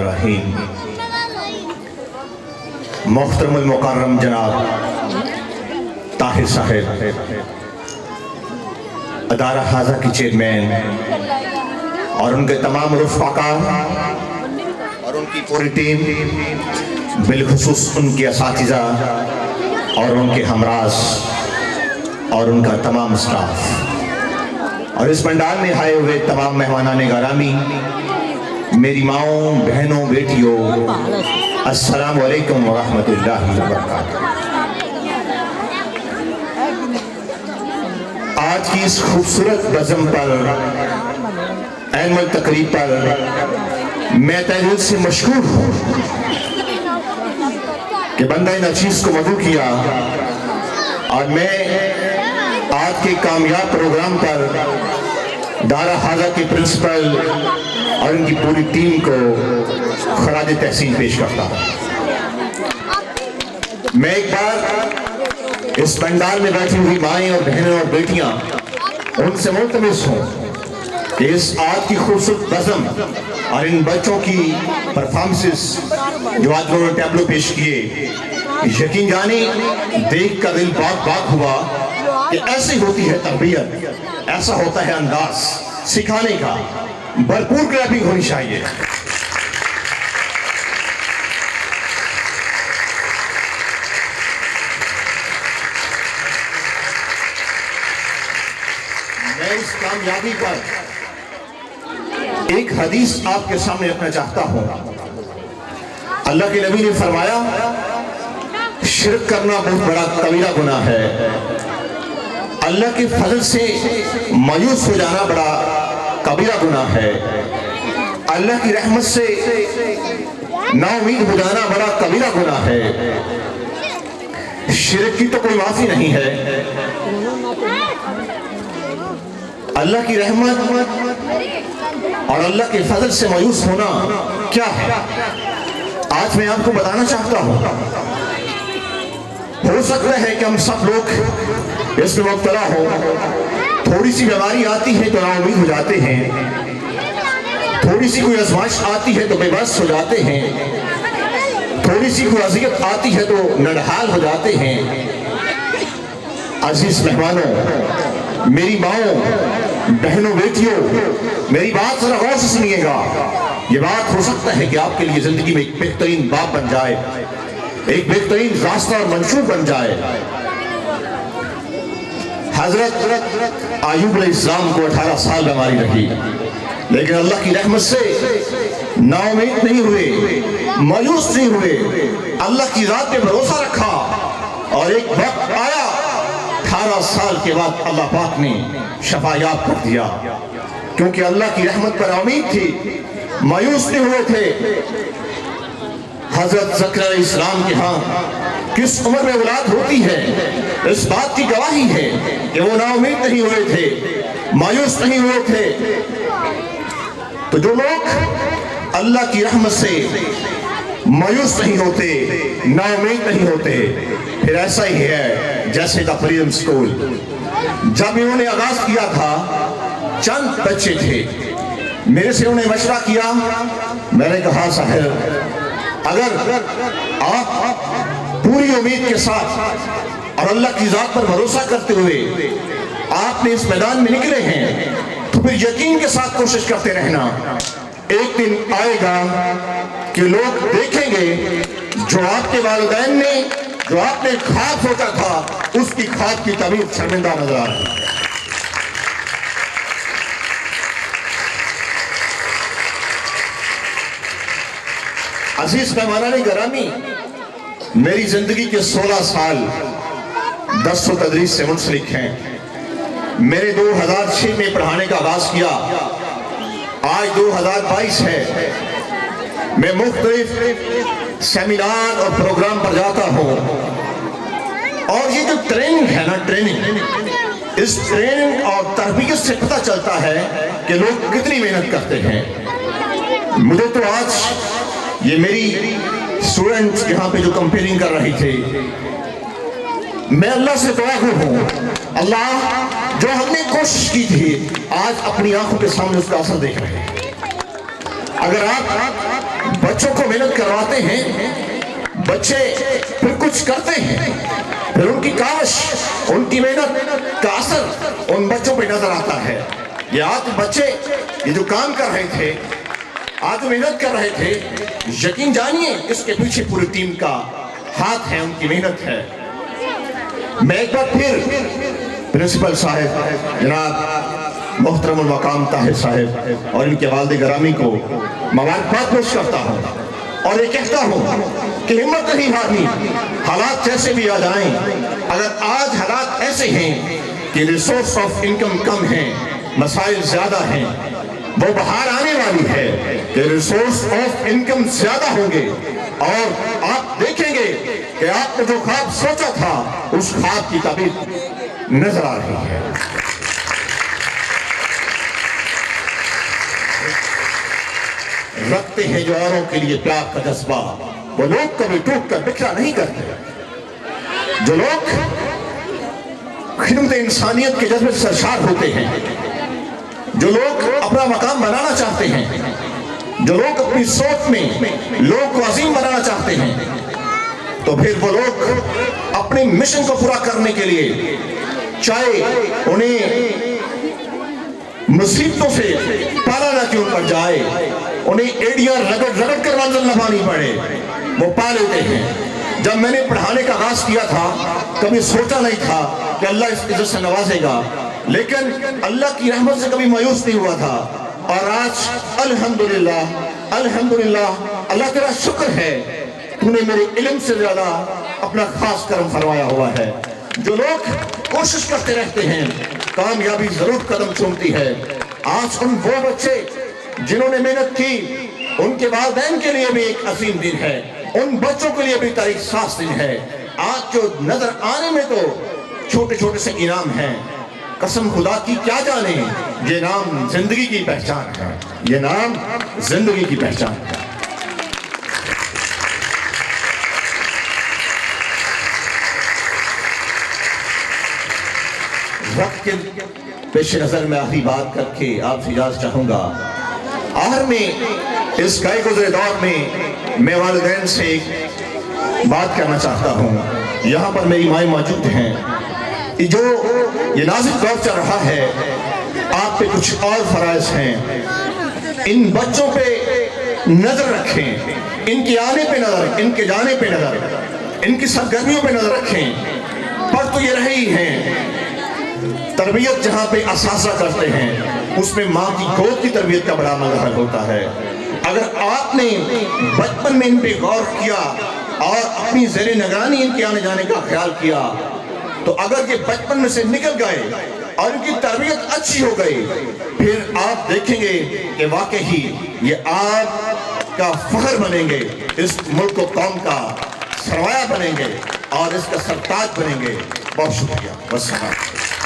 रहीम। मोहतरम मुकर्रम जनाब ताहिर साहब, अदारा हाजा की चेयरमैन और उनके तमाम रफ़ाकार और उनकी पूरी टीम, बिलखुसूस उनके असातिज़ा और उनके हमराज और उनका तमाम स्टाफ और इस पंडाल में आए हुए तमाम मेहमानान गिरामी, मेरी माओं, बहनों, बेटियों, अस्सलामु अलैकुम व रहमतुल्लाहि व बरकातुहू। आज की इस खूबसूरत बज़म पर, एनुअल तकरीब पर मैं तहे दिल से मशकूर हूँ कि बंदा इन चीज़ को मदू किया और मैं आज के कामयाब प्रोग्राम पर दारा हाजा के प्रिंसिपल और उनकी पूरी टीम को खराज तहसीन पेश करता हूँ। मैं एक बार इस पंडाल में बैठी हुई माएँ और बहनें और बेटियाँ उनसे मुल्तमिस हूँ कि इस आज की खूबसूरत बज़म और इन बच्चों की परफॉर्मेंसेस जो आज उन्होंने टैबलो पेश किए, यकीन जाने देख कर दिल बाग बाग हुआ कि ऐसी होती है तरबियत, ऐसा होता है अंदाज सिखाने का। भरपूर क्लैपिंग होनी चाहिए। मैं इस कामयाबी पर एक हदीस आपके सामने रखना चाहता हूं। अल्लाह के नबी ने फरमाया, शिरक करना बहुत बड़ा कबीरा गुनाह है। अल्लाह के फजल से मायूस हो जाना बड़ा कबीरा गुनाह है। अल्लाह की रहमत से नाउमीद हो जाना बड़ा कबीरा गुनाह है। शिरक की तो कोई माफी नहीं है। अल्लाह की रहमत और अल्लाह के फजल से मायूस होना क्या है, आज मैं आपको बताना चाहता हूं। हो सकता है कि हम सब लोग इसमें मुब्तला हो, थोड़ी सी बीमारी आती है तो नाउमीद हो जाते हैं, थोड़ी सी कोई आजमाइश आती है तो बेबस हो जाते हैं, थोड़ी सी कोई अज़ियत आती है तो नडहाल हो जाते हैं। अजीज मेहमानों, मेरी माओं, बहनों, बेटियों, मेरी बात जरा गौर से सुनिएगा। ये बात हो सकता है कि आपके लिए जिंदगी में एक बेहतरीन बाप बन जाए, एक बेहतरीन रास्ता और मंशूर बन जाए। हजरत आयूब अलैहिस्सलाम को 18 साल बीमारी रही, लेकिन अल्लाह की रहमत से नाउमीद नहीं हुए, मायूस नहीं हुए, अल्लाह की रात पे भरोसा रखा और एक वक्त आया 18 साल के बाद अल्लाह पाक ने शफायाब कर दिया, क्योंकि अल्लाह की रहमत पर उम्मीद थी, मायूस नहीं हुए थे। हजरत ज़करिया अलैहिस्सलाम के यहाँ किस उम्र में औलाद होती है, इस बात की गवाही है कि वो नाउमीद नहीं हुए थे, मायूस नहीं हुए थे। तो जो लोग अल्लाह की रहमत से मायूस नहीं होते, नाउमीद नहीं होते, फिर ऐसा ही है जैसे द फ्रीडम स्कूल। जब इन्होंने आगाज किया था, चंद बच्चे थे, मेरे से उन्हें मशवरा किया। मैंने कहा, साहब अगर आप पूरी उम्मीद के साथ और अल्लाह की ज़ात पर भरोसा करते हुए आपने इस मैदान में निकले हैं, तो फिर यकीन के साथ कोशिश करते रहना। एक दिन आएगा कि लोग देखेंगे जो आपके वालिदैन ने, जो आपने ख्वाब सोचा था, उसकी ख्वाब की तमीर शर्मिंदा नजर आ रही है। अजीज मेहमानान गिरामी, मेरी जिंदगी के 16 साल दर्स व तदरीस से मुंसलिक हैं। मैंने 2006 में पढ़ाने का आगाज किया, आज 2022 है। मैं मुख्तलिफ सेमिनार और प्रोग्राम पर जाता हूँ और ये जो ट्रेनिंग है ना, ट्रेनिंग, इस ट्रेनिंग और तरबियत से पता चलता है कि लोग कितनी मेहनत करते हैं। मुझे तो आज ये मेरी स्टूडेंट्स यहाँ पे जो कंपेयरिंग कर रही थे, मैं अल्लाह से दुआ हूँ, अल्लाह जो हमने कोशिश की थी आज अपनी आंखों के सामने उसका असर देख रहे हैं। اگر آپ بچوں کو محنت کرواتے ہیں، بچے پھر کچھ کرتے ہیں، پھر ان کی کاوش، ان کی محنت کا اثر ان بچوں پہ نظر آتا ہے۔ یہ آج بچے یہ جو کام کر رہے تھے، آج محنت کر رہے تھے، یقین جانیے اس کے پیچھے پوری ٹیم کا ہاتھ ہے، ان کی محنت ہے۔ میں ایک بار پھر پرنسپل صاحب جناب محترم المقام طاہر صاحب اور ان کے والد گرامی کو مبارکباد پیش کرتا ہوں اور یہ کہتا ہوں کہ ہمت نہیں ہارنی، حالات جیسے بھی آ جائیں۔ اگر آج حالات ایسے ہیں کہ ریسورس آف انکم کم ہیں، مسائل زیادہ ہیں، وہ بہار آنے والی ہے کہ ریسورس آف انکم زیادہ ہوں گے اور آپ دیکھیں گے کہ آپ نے جو خواب سوچا تھا اس خواب کی تعبیر نظر آ رہی ہے۔ رکھتے ہیں جو اوروں کے لیے پیار کا جذبہ، وہ لوگ کبھی ٹوٹ کر بکھرا نہیں کرتے۔ جو لوگ خدمت انسانیت کے جذبے سے سرشار ہوتے ہیں، جو لوگ اپنا مقام بنانا چاہتے ہیں، جو لوگ اپنی سوچ میں لوگ کو عظیم بنانا چاہتے ہیں، تو پھر وہ لوگ اپنے مشن کو پورا کرنے کے لیے چاہے انہیں مصیبتوں سے پالا نہ کیوں پر جائے، انہیں ایڑیاں رگڑ کر منزل نہ پانی پڑے، وہ پا لیتے ہیں۔ جب میں نے پڑھانے کا آغاز کیا تھا کبھی سوچا نہیں تھا کہ اللہ اس عزت سے نوازے گا، لیکن اللہ کی رحمت سے کبھی مایوس نہیں ہوا تھا، اور آج الحمدللہ الحمدللہ اللہ تیرا شکر ہے، تو نے میرے علم سے زیادہ اپنا خاص کرم فرمایا ہوا ہے۔ جو لوگ کوشش کرتے رہتے ہیں کامیابی ضرور قدم چومتی ہے۔ آج ان وہ بچے جنہوں نے محنت کی، ان کے والدین کے لیے بھی ایک عظیم دن ہے، ان بچوں کے لیے بھی تاریخ ساز دن ہے۔ آج جو نظر آنے میں تو چھوٹے چھوٹے سے انعام ہیں، قسم خدا کی کیا جانے یہ نام زندگی کی پہچان ہے، یہ نام زندگی کی پہچان ہے۔ وقت کے پیش نظر میں آخری بات کر کے آپ سے اجازت چاہوں گا۔ آخر میں اس گئے گزرے دور میں والدین سے ایک بات کرنا چاہتا ہوں۔ یہاں پر میری مائیں موجود ہیں۔ جو یہ نازک دور چل رہا ہے، آپ پہ کچھ اور فرائض ہیں۔ ان بچوں پہ نظر رکھیں، ان کے آنے پہ نظر، ان کے جانے پہ نظر، ان کی سرگرمیوں پہ نظر رکھیں۔ پر تو یہ رہی ہیں، تربیت جہاں پہ اساتذہ کرتے ہیں اس میں ماں کی گود کی تربیت کا بڑا مظہر ہوتا ہے۔ اگر آپ نے بچپن میں ان پہ غور کیا اور اپنی زیر نگرانی ان کے آنے جانے کا خیال کیا، تو اگر یہ بچپن میں سے نکل گئے اور ان کی تربیت اچھی ہو گئی، پھر آپ دیکھیں گے کہ واقعی یہ آپ کا فخر بنیں گے، اس ملک و قوم کا سرمایہ بنیں گے اور اس کا سرتاج بنیں گے۔ بہت شکریہ، والسلام۔